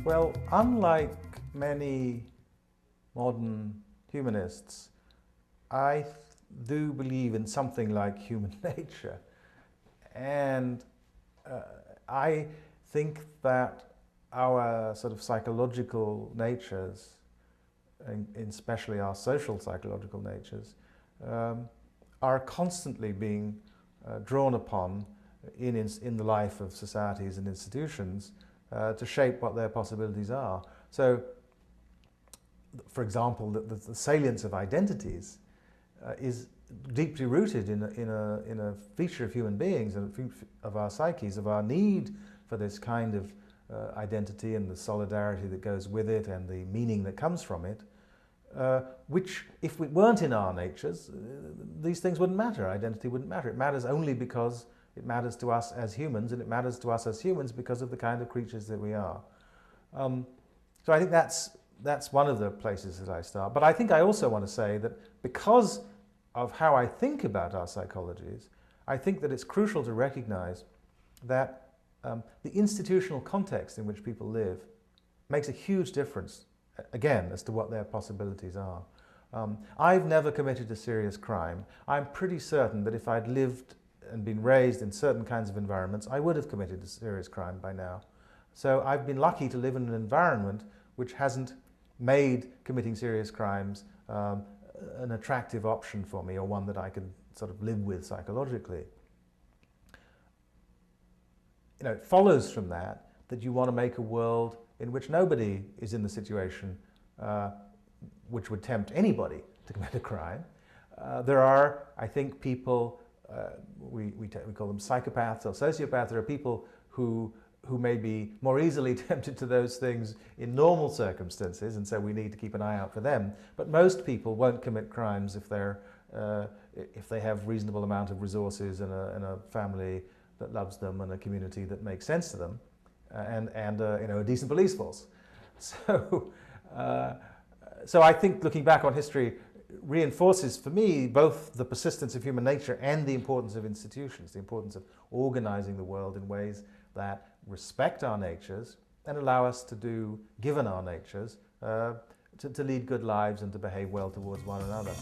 Well, unlike many modern humanists, I do believe in something like human nature. And I think that our sort of psychological natures, and especially our social psychological natures, are constantly being drawn upon in the life of societies and institutions to shape what their possibilities are. So, for example, the salience of identities is deeply rooted in a feature of human beings and of our psyches, of our need for this kind of identity and the solidarity that goes with it and the meaning that comes from it, which, if it weren't in our natures, these things wouldn't matter. Identity wouldn't matter. It matters only because it matters to us as humans, and it matters to us as humans because of the kind of creatures that we are. So I think that's one of the places that I start. But I think I also want to say that because of how I think about our psychologies, I think that it's crucial to recognize that the institutional context in which people live makes a huge difference, again, as to what their possibilities are. I've never committed a serious crime. I'm pretty certain that if I'd lived and been raised in certain kinds of environments, I would have committed a serious crime by now. So I've been lucky to live in an environment which hasn't made committing serious crimes an attractive option for me, or one that I can sort of live with psychologically. You know, it follows from that you want to make a world in which nobody is in the situation which would tempt anybody to commit a crime. There are, I think, people, we call them psychopaths or sociopaths. There are people who may be more easily tempted to those things in normal circumstances, and so we need to keep an eye out for them. But most people won't commit crimes if they have reasonable amount of resources and a family that loves them and a community that makes sense to them, and a decent police force. So, so I think looking back on history reinforces for me both the persistence of human nature and the importance of institutions, the importance of organizing the world in ways that respect our natures and allow us to do, given our natures, to lead good lives and to behave well towards one another.